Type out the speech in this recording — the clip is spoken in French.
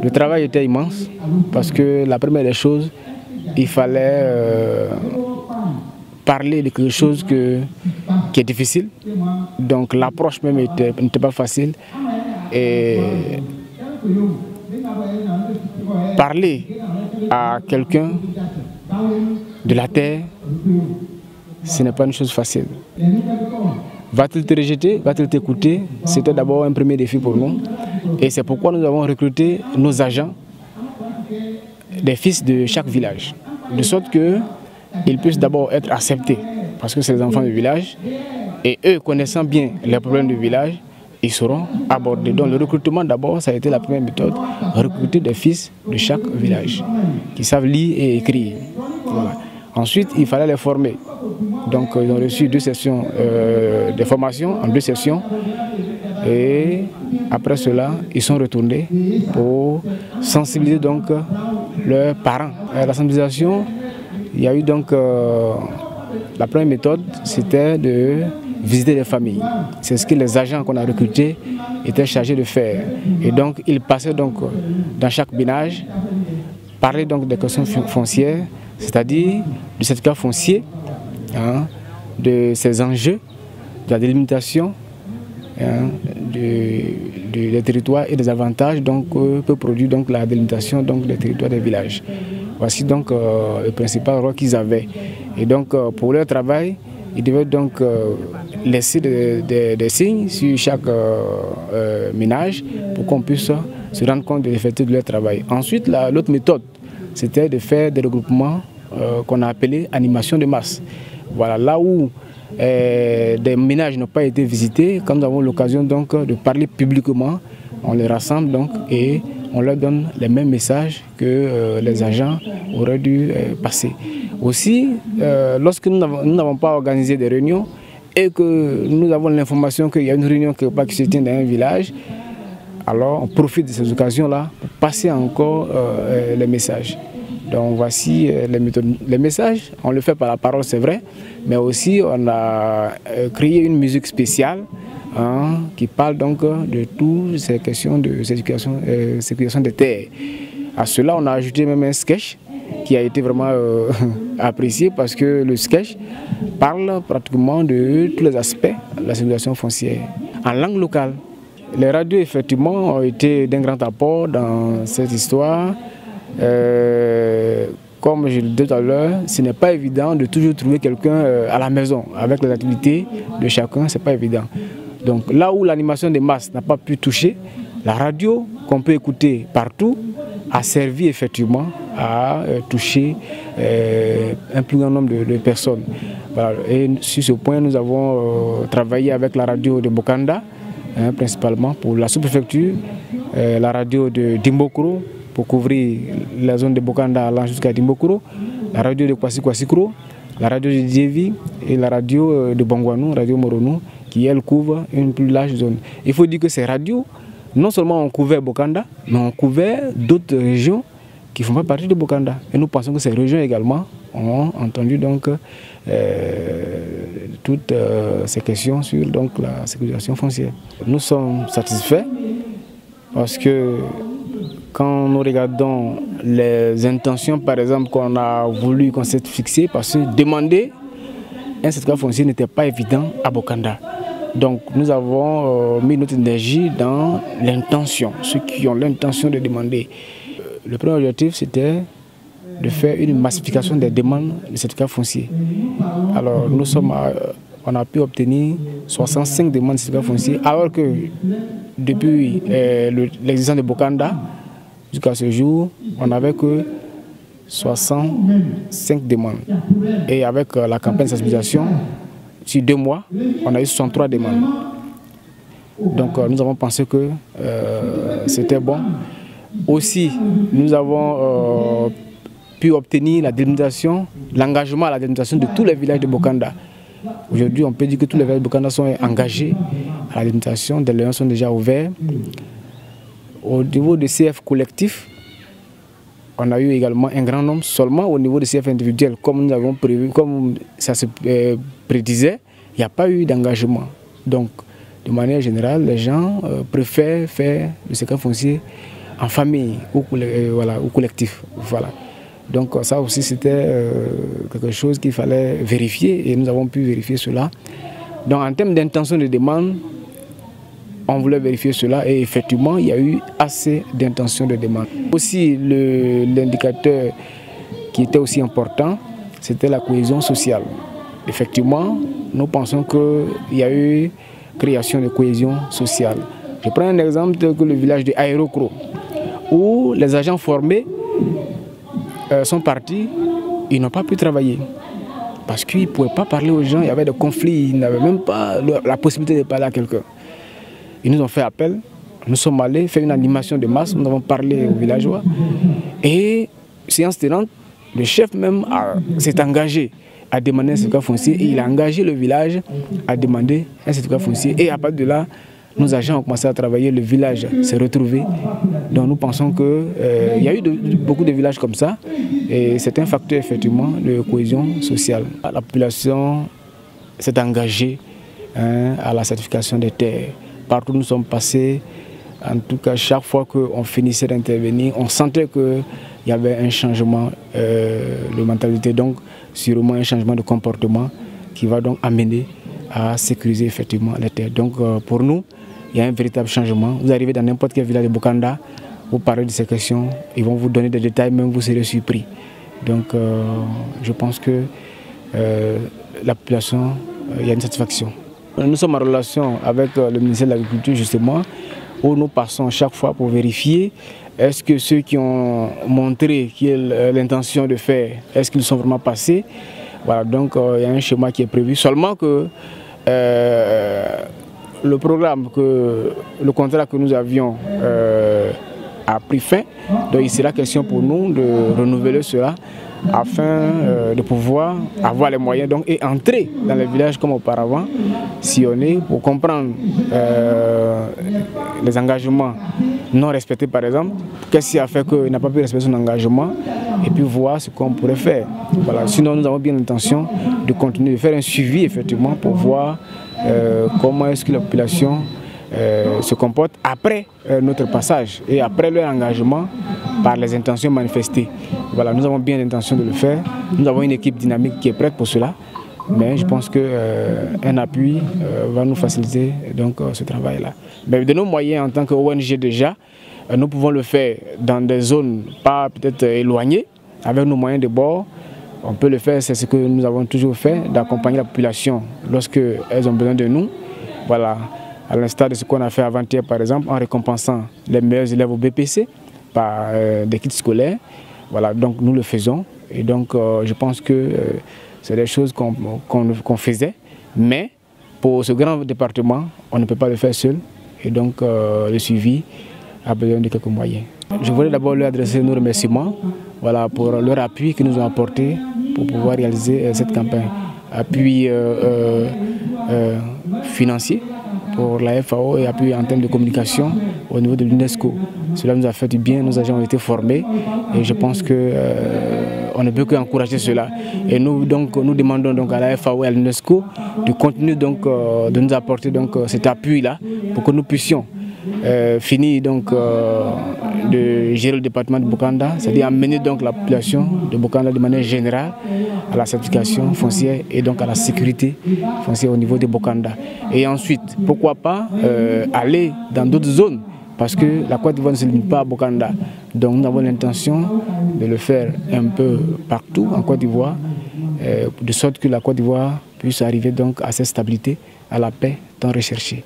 Le travail était immense parce que la première des choses, il fallait parler de quelque chose qui est difficile. Donc l'approche même n'était pas facile. Et parler à quelqu'un de la terre, ce n'est pas une chose facile. Va-t-il te rejeter? Va-t-il t'écouter? C'était d'abord un premier défi pour nous. Et c'est pourquoi nous avons recruté nos agents, des fils de chaque village, de sorte qu'ils puissent d'abord être acceptés, parce que c'est les enfants du village, et eux, connaissant bien les problèmes du village, ils seront abordés. Donc le recrutement d'abord, ça a été la première méthode, recruter des fils de chaque village, qui savent lire et écrire. Voilà. Ensuite, il fallait les former. Donc ils ont reçu 2 sessions de formation, en 2 sessions, et après cela, ils sont retournés pour sensibiliser donc leurs parents. À la sensibilisation, il y a eu donc la première méthode, c'était de visiter les familles. C'est ce que les agents qu'on a recrutés étaient chargés de faire. Et donc, ils passaient donc dans chaque binage, parler donc des questions foncières, c'est-à-dire du certificat foncier, hein, de ses enjeux, de la délimitation, hein, des territoires et des avantages donc, que produit donc, la délimitation donc, des territoires des villages. Voici donc le principal rôle qu'ils avaient. Et donc pour leur travail, ils devaient donc laisser des signes sur chaque ménage pour qu'on puisse se rendre compte de l'effectif de leur travail. Ensuite, l'autre méthode, c'était de faire des regroupements qu'on a appelés animation de masse. Voilà, là où des ménages n'ont pas été visités, quand nous avons l'occasion donc de parler publiquement, on les rassemble donc et on leur donne les mêmes messages que les agents auraient dû passer. Aussi, lorsque nous n'avons pas organisé des réunions et que nous avons l'information qu'il y a une réunion qui se tient dans un village, alors on profite de ces occasions-là pour passer encore les messages. Donc voici les méthodes. Les messages, on le fait par la parole, c'est vrai, mais aussi on a créé une musique spéciale hein, qui parle donc de toutes ces questions de sécurisation des terres. À cela, on a ajouté même un sketch qui a été vraiment apprécié parce que le sketch parle pratiquement de tous les aspects de la sécurisation foncière en langue locale. Les radios, effectivement, ont été d'un grand apport dans cette histoire. Comme je le disais tout à l'heure, ce n'est pas évident de toujours trouver quelqu'un à la maison avec les activités de chacun, ce n'est pas évident. Donc là où l'animation des masses n'a pas pu toucher, la radio qu'on peut écouter partout a servi effectivement à toucher un plus grand nombre de personnes. Voilà. Et sur ce point, nous avons travaillé avec la radio de Bokanda, hein, principalement pour la sous-préfecture, la radio de Dimbokro, pour couvrir la zone de Bokanda allant jusqu'à Dimbokro, la radio de Kwasi-Kwasikro, la radio de Djevi et la radio de Bangwanou, radio Moronou, qui elle couvre une plus large zone. Il faut dire que ces radios, non seulement on couvert Bokanda, mais on couvert d'autres régions qui ne font pas partie de Bokanda. Et nous pensons que ces régions également ont entendu donc toutes ces questions sur donc, la sécurisation foncière. Nous sommes satisfaits parce que quand nous regardons les intentions, par exemple, qu'on a voulu, qu'on s'est fixé, parce que demander un certificat foncier n'était pas évident à Bokanda. Donc nous avons mis notre énergie dans l'intention, ceux qui ont l'intention de demander. Le premier objectif, c'était de faire une massification des demandes de certificats fonciers. Alors on a pu obtenir 65 demandes de certificats fonciers, alors que depuis l'existence de Bokanda, jusqu'à ce jour, on n'avait que 65 demandes. Et avec la campagne de sensibilisation, sur 2 mois, on a eu 63 demandes. Donc nous avons pensé que c'était bon. Aussi, nous avons pu obtenir la délimitation, l'engagement à la délimitation de tous les villages de Bokanda. Aujourd'hui, on peut dire que tous les villages de Bokanda sont engagés à la délimitation, des liens sont déjà ouverts. Au niveau des CF collectifs, on a eu également un grand nombre, seulement au niveau des CF individuels, comme nous avons prévu, comme ça se prédisait, il n'y a pas eu d'engagement. Donc, de manière générale, les gens préfèrent faire le certificat foncier en famille ou, voilà, ou collectif. Voilà. Donc ça aussi c'était quelque chose qu'il fallait vérifier et nous avons pu vérifier cela. Donc en termes d'intention de demande, on voulait vérifier cela et effectivement il y a eu assez d'intention de demande. Aussi l'indicateur qui était aussi important, c'était la cohésion sociale. Effectivement, nous pensons qu'il y a eu création de cohésion sociale. Je prends un exemple tel que le village de Aérocro, où les agents formés sont partis, ils n'ont pas pu travailler. Parce qu'ils ne pouvaient pas parler aux gens, il y avait des conflits, ils n'avaient même pas la possibilité de parler à quelqu'un. Ils nous ont fait appel, nous sommes allés faire une animation de masse, nous avons parlé aux villageois. Et séance tenante, le chef même s'est engagé à demander un certificat foncier et il a engagé le village à demander un certificat foncier. Et à partir de là, nos agents ont commencé à travailler, le village s'est retrouvé. Donc nous pensons qu'il y a eu beaucoup de villages comme ça et c'est un facteur effectivement de cohésion sociale. La population s'est engagée à la certification des terres. Partout où nous sommes passés, en tout cas chaque fois qu'on finissait d'intervenir, on sentait qu'il y avait un changement de mentalité, donc sûrement un changement de comportement qui va donc amener à sécuriser effectivement les terres. Donc pour nous, il y a un véritable changement. Vous arrivez dans n'importe quel village de Bokanda, vous parlez de ces questions, ils vont vous donner des détails, même vous serez surpris. Donc je pense que la population, il y a une satisfaction. Nous sommes en relation avec le ministère de l'Agriculture justement, où nous passons chaque fois pour vérifier est-ce que ceux qui ont montré l'intention de faire, est-ce qu'ils sont vraiment passés. Voilà, donc il y a un schéma qui est prévu, seulement que le programme, le contrat que nous avions a pris fin, donc il sera question pour nous de renouveler cela afin de pouvoir avoir les moyens donc, et entrer dans les villages comme auparavant, sillonner pour comprendre les engagements non respectés par exemple, qu'est-ce qui a fait qu'il n'a pas pu respecter son engagement et puis voir ce qu'on pourrait faire. Voilà. Sinon nous avons bien l'intention de continuer de faire un suivi effectivement pour voir comment est-ce que la population se comporte après notre passage et après leur engagement par les intentions manifestées. Voilà, nous avons bien l'intention de le faire. Nous avons une équipe dynamique qui est prête pour cela. Mais je pense qu'un appui va nous faciliter donc, ce travail-là. De nos moyens en tant qu'ONG déjà, nous pouvons le faire dans des zones pas peut-être éloignées, avec nos moyens de bord. On peut le faire, c'est ce que nous avons toujours fait, d'accompagner la population lorsqu'elles ont besoin de nous. Voilà, à l'instar de ce qu'on a fait avant-hier par exemple, en récompensant les meilleurs élèves au BPC par des kits scolaires. Voilà, donc nous le faisons. Et donc je pense que c'est des choses qu'on faisait. Mais pour ce grand département, on ne peut pas le faire seul. Et donc le suivi a besoin de quelques moyens. Je voudrais d'abord leur adresser nos remerciements, voilà, pour leur appui qu'ils nous ont apporté pour pouvoir réaliser cette campagne. Appui financier pour la FAO et appui en termes de communication au niveau de l'UNESCO. Cela nous a fait du bien, nos agents ont été formés et je pense qu'on ne peut qu'encourager cela. Et nous, donc, nous demandons donc à la FAO et à l'UNESCO de continuer donc, de nous apporter donc, cet appui-là pour que nous puissions finir donc, de gérer le département de Bokanda, c'est-à-dire amener donc la population de Bokanda de manière générale à la certification foncière et donc à la sécurité foncière au niveau de Bokanda. Et ensuite, pourquoi pas aller dans d'autres zones, parce que la Côte d'Ivoire ne se limite pas à Bokanda. Donc nous avons l'intention de le faire un peu partout en Côte d'Ivoire, de sorte que la Côte d'Ivoire puisse arriver donc à cette stabilité, à la paix tant recherchée.